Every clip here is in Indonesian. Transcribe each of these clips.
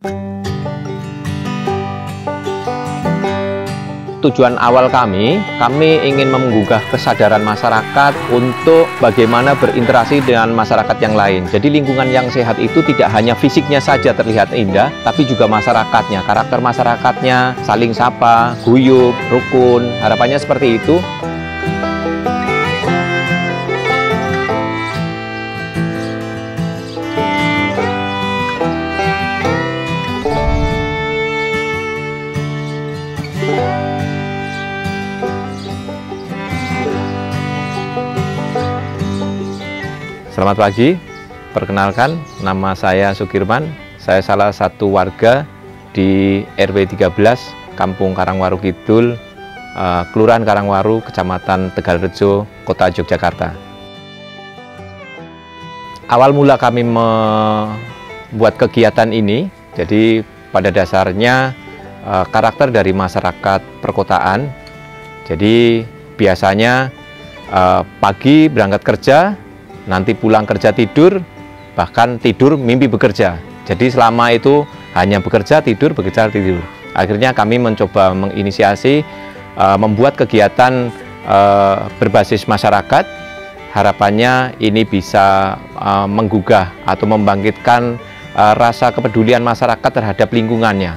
Tujuan awal kami ingin menggugah kesadaran masyarakat untuk bagaimana berinteraksi dengan masyarakat yang lain. Jadi lingkungan yang sehat itu tidak hanya fisiknya saja terlihat indah, tapi juga masyarakatnya, karakter masyarakatnya, saling sapa, guyup, rukun, harapannya seperti itu. Selamat pagi, perkenalkan nama saya Sukirman. Saya salah satu warga di RW 13 Kampung Karangwaru Kidul, Kelurahan Karangwaru, Kecamatan Tegalrejo, Kota Yogyakarta. Awal mula kami membuat kegiatan ini, jadi pada dasarnya karakter dari masyarakat perkotaan. Jadi biasanya pagi berangkat kerja, nanti pulang kerja tidur, bahkan tidur mimpi bekerja. Jadi selama itu hanya bekerja, tidur, bekerja, tidur. Akhirnya kami mencoba menginisiasi membuat kegiatan berbasis masyarakat. Harapannya ini bisa menggugah atau membangkitkan rasa kepedulian masyarakat terhadap lingkungannya.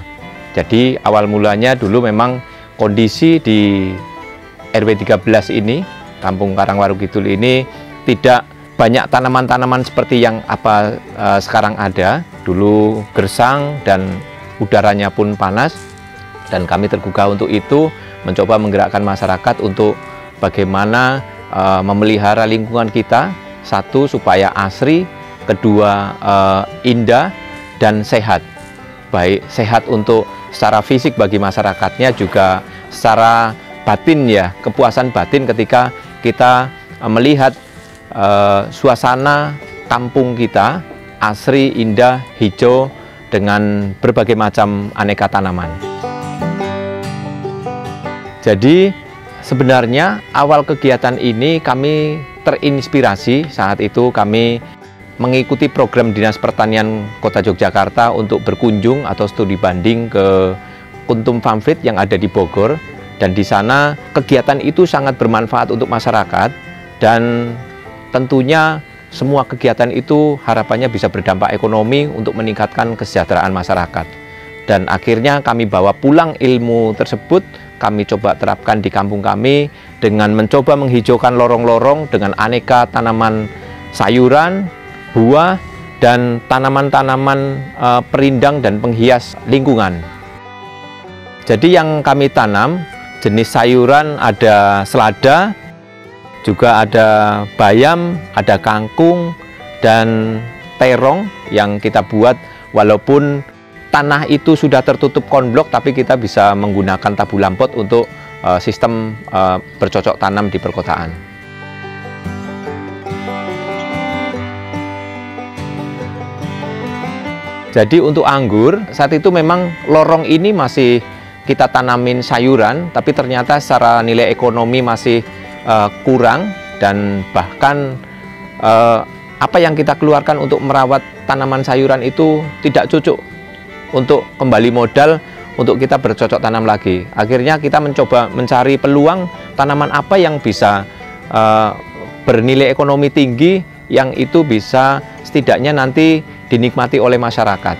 Jadi awal mulanya dulu memang kondisi di RW 13 ini, Kampung Karangwaru Kidul ini tidak banyak tanaman-tanaman seperti yang sekarang ada. Dulu gersang dan udaranya pun panas, dan kami tergugah untuk itu, mencoba menggerakkan masyarakat untuk bagaimana memelihara lingkungan kita. Satu, supaya asri, kedua indah dan sehat. Baik sehat untuk secara fisik bagi masyarakatnya, juga secara batin ya, kepuasan batin ketika kita melihat suasana kampung kita asri, indah, hijau dengan berbagai macam aneka tanaman. Jadi sebenarnya awal kegiatan ini kami terinspirasi saat itu kami mengikuti program Dinas Pertanian Kota Yogyakarta untuk berkunjung atau studi banding ke Kuntum Farmfield yang ada di Bogor, dan di sana kegiatan itu sangat bermanfaat untuk masyarakat, dan tentunya semua kegiatan itu harapannya bisa berdampak ekonomi untuk meningkatkan kesejahteraan masyarakat. Dan akhirnya kami bawa pulang ilmu tersebut, kami coba terapkan di kampung kami dengan mencoba menghijaukan lorong-lorong dengan aneka tanaman sayuran, buah, dan tanaman-tanaman perindang dan penghias lingkungan. Jadi yang kami tanam jenis sayuran ada selada, juga ada bayam, ada kangkung, dan terong yang kita buat walaupun tanah itu sudah tertutup konblok, tapi kita bisa menggunakan tabu lampot untuk sistem bercocok tanam di perkotaan. Jadi untuk anggur, saat itu memang lorong ini masih kita tanamin sayuran, tapi ternyata secara nilai ekonomi masih kurang, dan bahkan apa yang kita keluarkan untuk merawat tanaman sayuran itu tidak cocok untuk kembali modal untuk kita bercocok tanam lagi. Akhirnya kita mencoba mencari peluang tanaman apa yang bisa bernilai ekonomi tinggi, yang itu bisa setidaknya nanti dinikmati oleh masyarakat.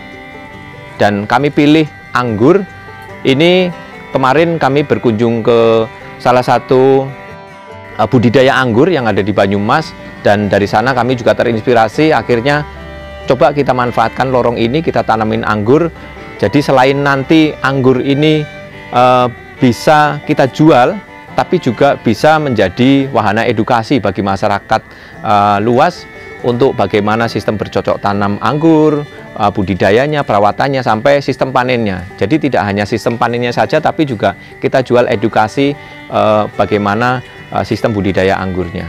Dan kami pilih anggur. Ini kemarin kami berkunjung ke salah satu budidaya anggur yang ada di Banyumas, dan dari sana kami juga terinspirasi. Akhirnya coba kita manfaatkan lorong ini, kita tanamin anggur. Jadi selain nanti anggur ini bisa kita jual, tapi juga bisa menjadi wahana edukasi bagi masyarakat luas untuk bagaimana sistem bercocok tanam anggur, budidayanya, perawatannya, sampai sistem panennya. Jadi tidak hanya sistem panennya saja, tapi juga kita jual edukasi bagaimana sistem budidaya anggurnya.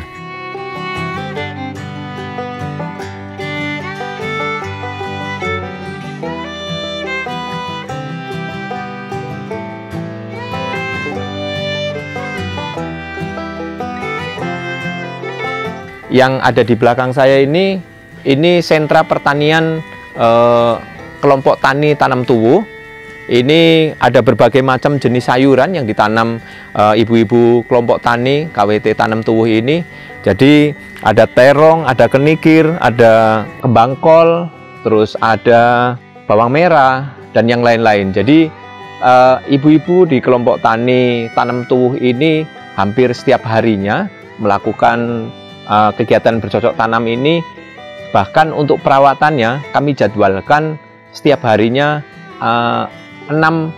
Yang ada di belakang saya ini sentra pertanian kelompok tani tanam tuwuh. Ini ada berbagai macam jenis sayuran yang ditanam ibu-ibu kelompok tani KWT Tanam Tuwuh ini. Jadi ada terong, ada kenikir, ada kembang kol, terus ada bawang merah, dan yang lain-lain. Jadi ibu-ibu di kelompok tani Tanam Tuwuh ini hampir setiap harinya melakukan kegiatan bercocok tanam ini. Bahkan untuk perawatannya kami jadwalkan setiap harinya 6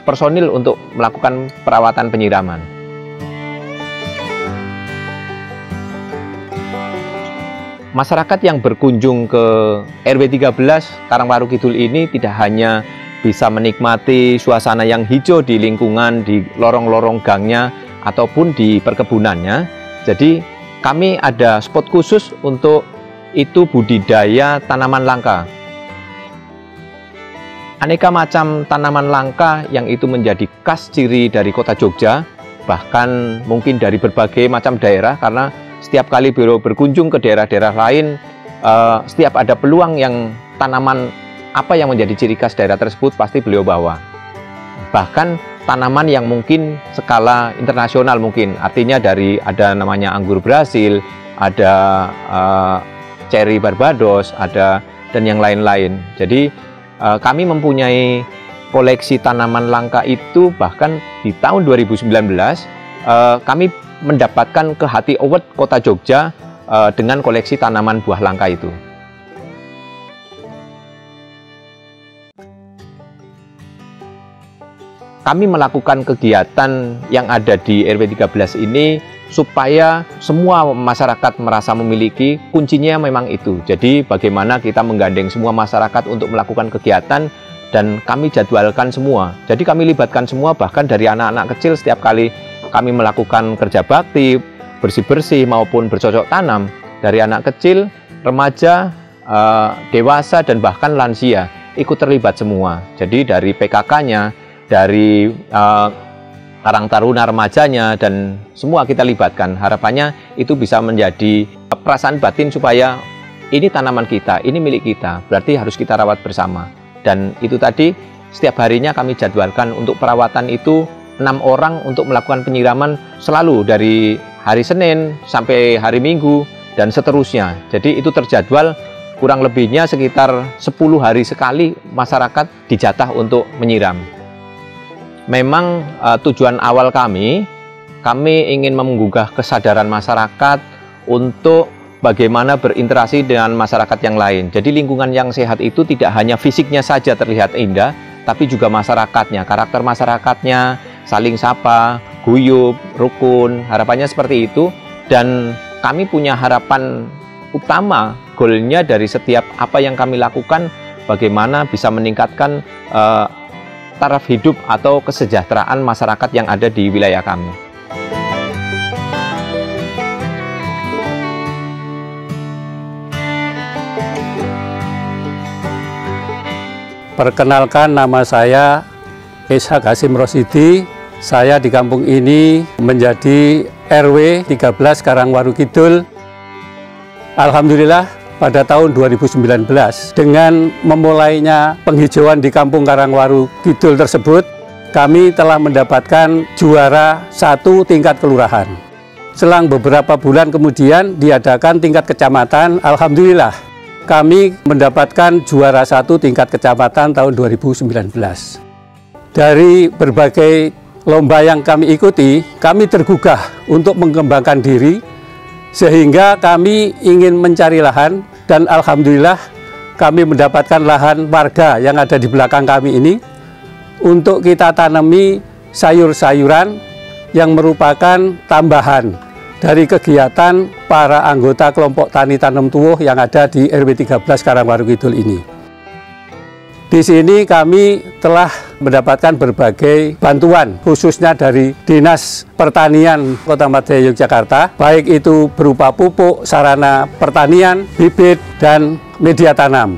personil untuk melakukan perawatan penyiraman. Masyarakat yang berkunjung ke RW 13 Karangwaru Kidul ini tidak hanya bisa menikmati suasana yang hijau di lingkungan, di lorong-lorong gangnya, ataupun di perkebunannya. Jadi kami ada spot khusus untuk itu budidaya tanaman langka. Aneka macam tanaman langka yang itu menjadi khas ciri dari kota Jogja, bahkan mungkin dari berbagai macam daerah, karena setiap kali beliau berkunjung ke daerah-daerah lain, setiap ada peluang yang tanaman apa yang menjadi ciri khas daerah tersebut pasti beliau bawa. Bahkan tanaman yang mungkin skala internasional mungkin, artinya dari ada namanya anggur Brasil, ada cherry Barbados, ada dan yang lain-lain. Jadi kami mempunyai koleksi tanaman langka itu, bahkan di tahun 2019 kami mendapatkan Kehati Award Kota Jogja dengan koleksi tanaman buah langka itu. Kami melakukan kegiatan yang ada di RW 13 ini supaya semua masyarakat merasa memiliki, kuncinya memang itu. Jadi bagaimana kita menggandeng semua masyarakat untuk melakukan kegiatan, dan kami jadwalkan semua. Jadi kami libatkan semua, bahkan dari anak-anak kecil setiap kali kami melakukan kerja bakti, bersih-bersih maupun bercocok tanam, dari anak kecil, remaja, dewasa, dan bahkan lansia ikut terlibat semua. Jadi dari PKK-nya, dari Karang Taruna remajanya, dan semua kita libatkan. Harapannya itu bisa menjadi perasaan batin supaya ini tanaman kita, ini milik kita, berarti harus kita rawat bersama. Dan itu tadi setiap harinya kami jadwalkan untuk perawatan itu 6 orang untuk melakukan penyiraman selalu dari hari Senin sampai hari Minggu dan seterusnya. Jadi itu terjadwal kurang lebihnya sekitar 10 hari sekali masyarakat dijatah untuk menyiram. Memang tujuan awal kami ingin menggugah kesadaran masyarakat untuk bagaimana berinteraksi dengan masyarakat yang lain. Jadi lingkungan yang sehat itu tidak hanya fisiknya saja terlihat indah, tapi juga masyarakatnya, karakter masyarakatnya, saling sapa, guyup, rukun, harapannya seperti itu. Dan kami punya harapan utama, goalnya dari setiap apa yang kami lakukan, bagaimana bisa meningkatkan taraf hidup atau kesejahteraan masyarakat yang ada di wilayah kami. Perkenalkan, nama saya Ishak Hasim Rosidi. Saya di kampung ini menjadi RW 13 Karangwaru Kidul. Alhamdulillah pada tahun 2019 dengan memulainya penghijauan di kampung Karangwaru Kidul tersebut, kami telah mendapatkan juara 1 tingkat kelurahan. Selang beberapa bulan kemudian diadakan tingkat kecamatan. Alhamdulillah kami mendapatkan juara 1 tingkat kecamatan tahun 2019. Dari berbagai lomba yang kami ikuti, kami tergugah untuk mengembangkan diri, sehingga kami ingin mencari lahan, dan alhamdulillah kami mendapatkan lahan warga yang ada di belakang kami ini untuk kita tanami sayur-sayuran yang merupakan tambahan dari kegiatan para anggota kelompok tani tanam tuwuh yang ada di RW 13 Karangwaru Kidul ini. Di sini kami telah mendapatkan berbagai bantuan, khususnya dari Dinas Pertanian Kota Madya Yogyakarta, baik itu berupa pupuk, sarana pertanian, bibit, dan media tanam.